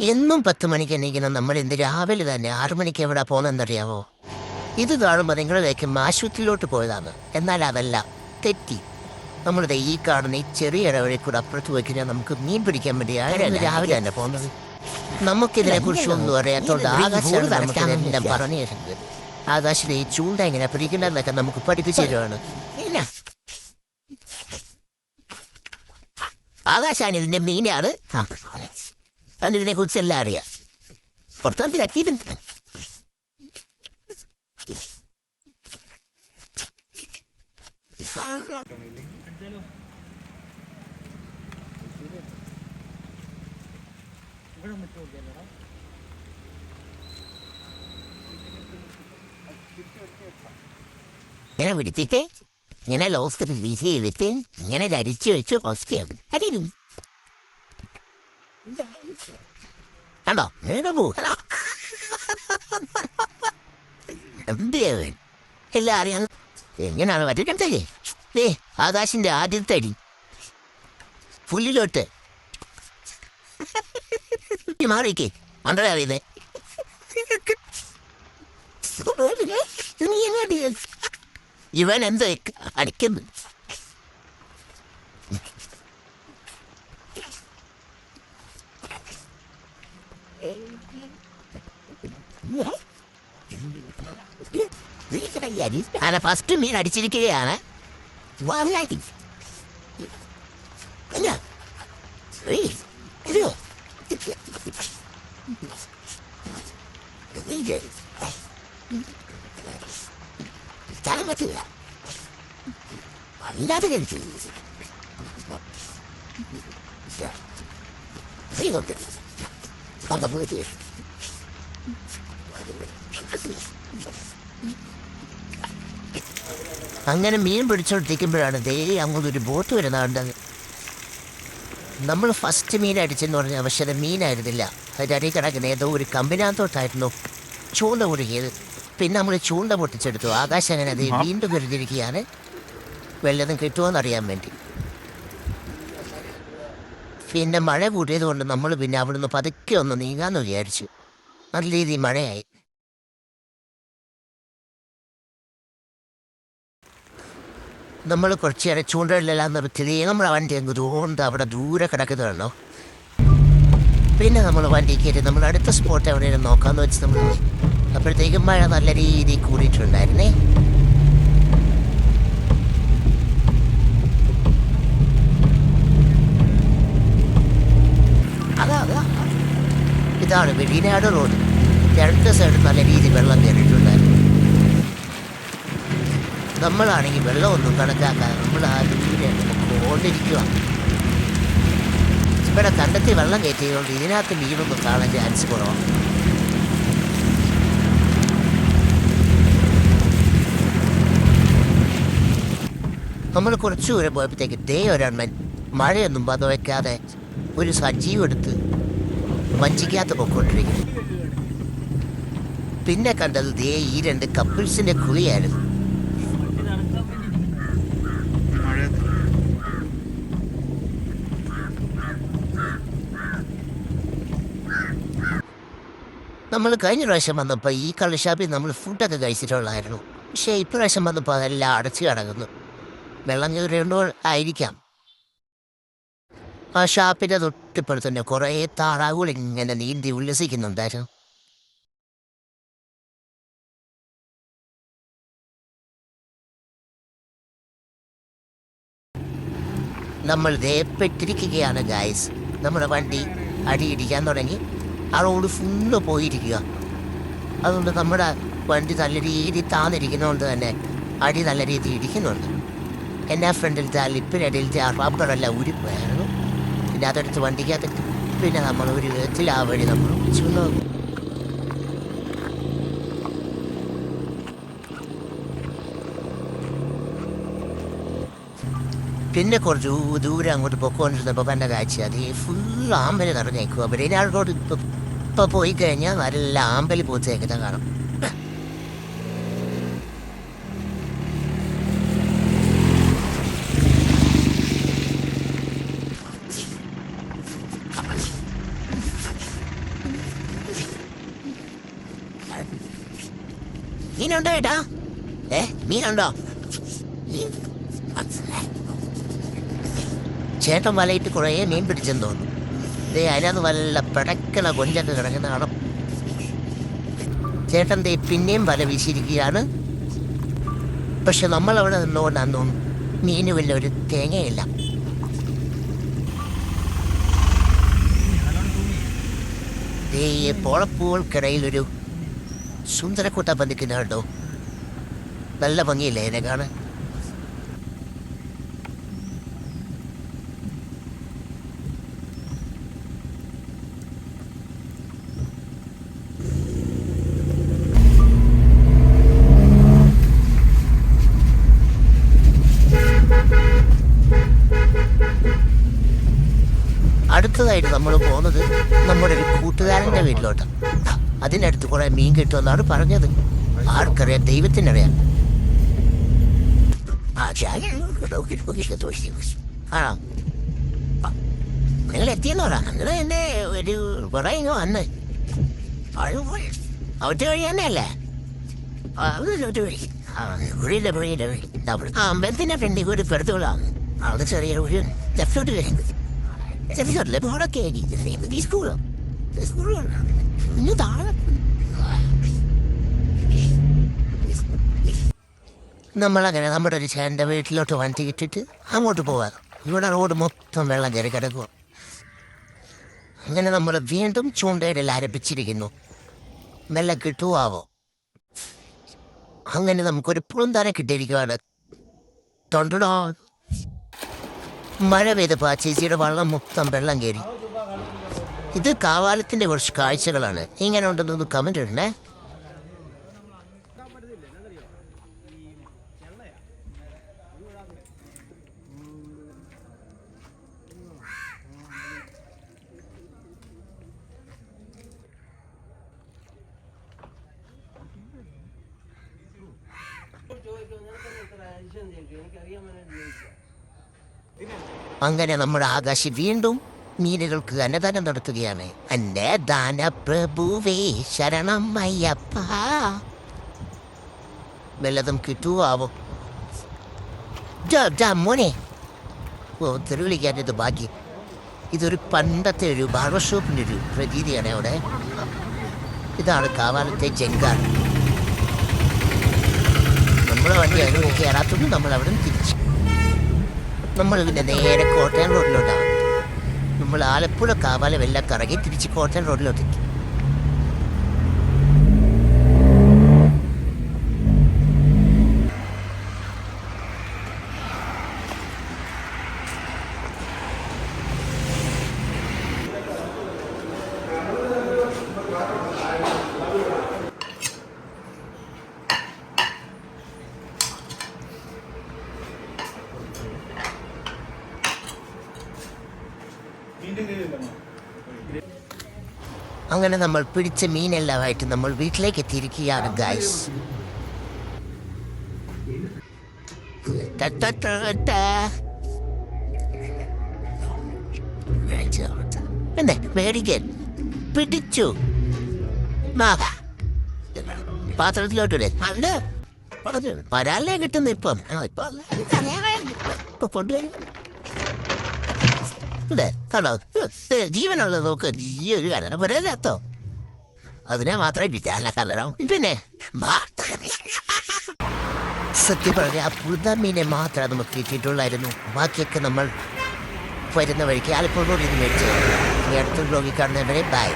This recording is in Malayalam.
എന്നും 10 മണിക്ക് എണീക്കണം നമ്മൾ എന്ത് രാവിലെ തന്നെ 6 മണിക്ക് എവിടെ പോകുന്നതെന്നറിയാമോ? ഇത് കാണുമ്പോൾ നിങ്ങൾ വിചാരിക്കും ആശുപത്രിയിലോട്ട് പോയതാണ്. എന്നാൽ അതല്ല, തെറ്റി. നമ്മളിത് ഈ കാണുന്ന ഈ ചെറിയ ഇടവഴി കൂടെ അപ്പുറത്ത് പോയി കഴിഞ്ഞാൽ നമുക്ക് മീൻ പിടിക്കാൻ വേണ്ടി ആരാണ് രാവിലെ തന്നെ പോകുന്നത്. നമുക്കിതിനെ കുറിച്ച് ഒന്നും അറിയാത്തോണ്ട് ആകാശമാണ് നമുക്കിതെല്ലാം പറഞ്ഞു തരുന്നത്. ആകാശിലെ ഈ ചൂണ്ട എങ്ങനെ പിടിക്കണ്ടെന്നൊക്കെ നമുക്ക് പഠിപ്പിച്ചു തരുവാണ്. ആകാശാണ് ഇതിന്റെ മീനാണ്. അതിനെ കുറിച്ച് എല്ലാം അറിയാം. പുറത്തെന്തിനാക്കി ഇങ്ങനെ പിടിച്ചിട്ട് ഇങ്ങനെ ലോസ്റ്റ് വീശി ചെയ്തിട്ട് ഇങ്ങനെ ധരിച്ചു വെച്ച് ഫസ്റ്റ് അതിനും കണ്ടോ എന്ത് എല്ലാം അറിയാം. എങ്ങനെയാണ് പറ്റിക്കണ്ടേ? ആകാശിന്റെ ആദ്യത്തെ അടി പുല്ലിലോട്ട് മാറിക്കേ അണ്ടേ അറിയുന്നേ. ഇവൻ എന്ത് അടിക്കുന്നു? അങ്ങനെ ഫസ്റ്റ് മീൻ അടിച്ചിരിക്കുകയാണ്. സ്ഥലം പറ്റില്ല അല്ലാതെ കഴിച്ചു അങ്ങനെ മീൻ പിടിച്ചോണ്ടിരിക്കുമ്പോഴാണ് ദേ അങ്ങോട്ടൊരു ബോട്ട് വരുന്നുണ്ടത്. നമ്മൾ ഫസ്റ്റ് മീൻ അടിച്ചെന്ന് പറഞ്ഞാൽ പക്ഷേ അത് മീനായിരുന്നില്ല. അതിൻ്റെ അടി കിടക്കുന്ന ഏതോ ഒരു കമ്പിനകത്തോട്ടായിരുന്നു ചൂണ്ട കുടുങ്ങിയത്. പിന്നെ നമ്മൾ ചൂണ്ട പൊട്ടിച്ചെടുത്തു. ആകാശം അങ്ങനെ അത് വീണ്ടും കരുതിയിരിക്കുകയാണ് വല്ലതും കിട്ടുമോയെന്നറിയാൻ വേണ്ടി. പിന്നെ മഴ കൂട്ടിയത് കൊണ്ട് നമ്മൾ പിന്നെ അവിടുന്ന് പതുക്കെ ഒന്ന് നീങ്ങാമെന്ന് വിചാരിച്ചു. നല്ല രീതിയിൽ മഴയായി. നമ്മൾ കുറച്ച് നേരം ചൂണ്ടലിലെല്ലാം നിർത്തി നമ്മുടെ വണ്ടി അങ്ങ് തോണ്ട് അവിടെ ദൂരെ കിടക്കുന്നതാണോ. പിന്നെ നമ്മൾ വണ്ടി കയറ്റി നമ്മൾ അടുത്ത സ്പോട്ട് എവിടെയും നോക്കാമെന്ന് വെച്ച് നമ്മൾ അപ്പോഴത്തേക്കും മഴ നല്ല രീതിയിൽ കൂടിയിട്ടുണ്ടായിരുന്നേ. ഇതാണ് വെളിനാട് റോഡ്. രണ്ട് സൈഡ് നല്ല രീതിയിൽ വെള്ളം കയറിയിട്ടുണ്ടായിരുന്നു. നമ്മളാണെങ്കിൽ വെള്ളമൊന്നും കണക്കാക്കാൻ നമ്മൾ ആ ദൂരെ പോണ്ടിരിക്കുക. ഇവിടെ കണ്ടെത്തി വെള്ളം കയറ്റിയതുകൊണ്ട് ഇതിനകത്ത് മീനൊന്നും കാണാൻ ചാൻസ് കുറവാണ്. നമ്മൾ കുറച്ച് ദൂരം പോയപ്പോഴത്തേക്ക് ദേ ഒരെണ്ണൻ മഴയൊന്നും പതവയ്ക്കാതെ ഒരു സജീവം എടുത്ത് വഞ്ചിക്കകത്ത് പൊക്കോണ്ടിരിക്കുന്നു. പിന്നെ കണ്ടത് ദേ ഈ രണ്ട് കപ്പിൾസിന്റെ കുളിയായിരുന്നു. നമ്മൾ കഴിഞ്ഞ പ്രാവശ്യം വന്നപ്പോൾ ഈ കള്ളുഷാപ്പിൽ നമ്മൾ ഫുഡൊക്കെ കഴിച്ചിട്ടുള്ളായിരുന്നു. പക്ഷേ ഇപ്രാവശ്യം വന്നപ്പോൾ അതെല്ലാം അടച്ചു കിടക്കുന്നു. വെള്ളം കയറിയുമ്പോൾ ആയിരിക്കാം. ആ ഷാപ്പിൻ്റെ തൊട്ടിപ്പുറത്ത് തന്നെ കുറേ താറാവുകൾ ഇങ്ങനെ നീന്തി ഉല്ലസിക്കുന്നുണ്ടായിരുന്നു. നമ്മൾ ദേപ്പെട്ടിരിക്കുകയാണ് ഗായ്സ്. നമ്മുടെ വണ്ടി അടിയിടിക്കാൻ തുടങ്ങി. ആ റോഡ് ഫുള്ള് പോയിരിക്കുക. അതുകൊണ്ട് നമ്മുടെ വണ്ടി നല്ല രീതിയിൽ താന്നിരിക്കുന്നതുകൊണ്ട് തന്നെ അടി നല്ല രീതിയിൽ ഇടിക്കുന്നുണ്ട്. എൻ്റെ ഫ്രണ്ടിലത്തെ ആ ലിപ്പിനടിയിലത്തെ ആ റബ്ബറെല്ലാം ഉരുപ്പായിരുന്നു. പിന്നെ അതെടുത്ത് വണ്ടിക്കകത്ത് പിന്നെ നമ്മൾ ഒരു വിധത്തിൽ ആ വഴി നമ്മൾ ചെന്നു. പിന്നെ കുറച്ച് ദൂരം അങ്ങോട്ട് പൊക്കോണ്ടിരുന്നപ്പോൾ കണ്ട കാഴ്ച അത് ഫുൾ ആമ്പല് നിറഞ്ഞേക്കും. വെളിനാട് റോഡ് ഇപ്പോൾ പോയി കഴിഞ്ഞാൽ നല്ല ആമ്പല് പൂച്ചേക്കുന്ന കാണും. മീനുണ്ടോ ഏട്ടാ? മീനുണ്ടോ? ചേട്ടൻ വലയിട്ട് കുറേ മീൻ പിടിച്ചെന്ന് തോന്നുന്നു. അതിനകത്ത് വല്ല പിടക്കണ കൊഞ്ചൊക്കെ കിടക്കുന്ന കാണും. ചേട്ടൻ പിന്നെയും വല വീശിയിരിക്കുകയാണ്. പക്ഷെ നമ്മളവിടെ നിന്നുകൊണ്ടാന്ന് തോന്നുന്നു മീന് വല്ല ഒരു തേങ്ങയില്ല. പോളപ്പൂകൾക്കിടയിലൊരു സുന്ദരക്കൂട്ട ബന്ധിക്കുന്ന കേട്ടോ. നല്ല ഭംഗിയില്ലേ എന്നെ കാണാൻ? അടുത്തതായിട്ട് നമ്മൾ പോകുന്നത് നമ്മുടെ ഒരു കൂട്ടുകാരൻ്റെ വീട്ടിലോട്ട്. അതിനടുത്ത് കുറെ മീൻ കിട്ടുമെന്നാണ് പറഞ്ഞത്. ആർക്കറിയാം, ദൈവത്തിനറിയാം. ആണോ? നിങ്ങൾ എത്തിയെന്നോടാ? നിങ്ങൾ എന്നെ ഒരു പറയുന്നു അന്ന് അവറ്റ വഴി തന്നെയല്ലേ? അമ്പലത്തിൻ്റെ ഫ്രണ്ടിൽ കൂടി പെടുത്തോളാം. അവിടെ ചെറിയ ഒരു ലെഫ്റ്റോട്ട് കഴിയുന്നത് നമ്മളങ്ങനെ നമ്മുടെ ഒരു ചേട്ടൻ്റെ വീട്ടിലോട്ട് വണ്ടി ഇട്ടിട്ട് അങ്ങോട്ട് പോവാം. ഇവിടെ റോഡ് മൊത്തം വെള്ളം കയറി കിടക്കുക. അങ്ങനെ നമ്മൾ വീണ്ടും ചൂണ്ടയിടൽ ആരംഭിച്ചിരിക്കുന്നു. മെല്ലെ കിട്ടുവാവോ? അങ്ങനെ നമുക്കൊരു പുളുന്താനെ കിട്ടിയിരിക്കുകയാണ്. തൊണ്ടോ മഴ പെയ്തപ്പോൾ ആ ചേച്ചിയുടെ വള്ളം മൊത്തം വെള്ളം കയറി. ഇത് കാവാലത്തിൻ്റെ കുറച്ച് കാഴ്ചകളാണ്. ഇങ്ങനെ ഉണ്ടെന്നൊന്ന് കമൻ്റ് ഇടണേ. അങ്ങനെ നമ്മുടെ ആകാശി വീണ്ടും മീനുകൾക്ക് അന്നദാനം നടത്തുകയാണ്. അന്നദാന പ്രഭുവേ ശരണം അയ്യപ്പ. വല്ലതും കിട്ടുവാവോ? മോനെ, തെരുവിളിക്കാനത് ഭാഗ്യം. ഇതൊരു പണ്ടത്തെ ഒരു ബാർബർ ഷോപ്പിൻ്റെ ഒരു പ്രതീതിയാണ് അവിടെ. ഇതാണ് കാവാലത്തെ ജങ്കാർ. നമ്മളെ വണ്ടി അതിന് കയറാത്തതുകൊണ്ട് നമ്മൾ അവിടെ നിന്ന് തിരിച്ചു. നമ്മൾ പിന്നെ നേരെ കോട്ടയം റോഡിലോട്ടാണ്. നമ്മൾ ആലപ്പുഴ കാവാലം എല്ലാം കറങ്ങി തിരിച്ച് കോട്ടയം റോഡിലോട്ടെത്തി. അങ്ങനെ നമ്മൾ പിടിച്ച മീനെല്ലാമായിട്ട് നമ്മൾ വീട്ടിലേക്ക് എത്തിയിരിക്കുകയാണ് ഗൈസ്. എന്നെ മേടിക്കാൻ പിടിച്ചു. പാത്രത്തിലോട്ടില്ലേ? വരാല്ലേ കിട്ടുന്നു ഇപ്പം. കൊണ്ടുവരും കണ്ടോ? ജീവനുള്ളത് നോക്ക്. ഈ ഒരു കലരം വരാത്തോ? അതിനെ മാത്രമേ വിറ്റാല കലരം. പിന്നെ സത്യം പറഞ്ഞ ആ പുഴുത മീനെ മാത്രമേ നമുക്ക് കിട്ടിയിട്ടുള്ളായിരുന്നു. ബാക്കിയൊക്കെ നമ്മൾ വരുന്ന വഴിക്ക് ആലപ്പുഴ റോഡിൽ നിന്ന് മേടിച്ചു. ഈ അടുത്ത ബ്ലോഗിൽ കാണുന്നവരെ ബൈ.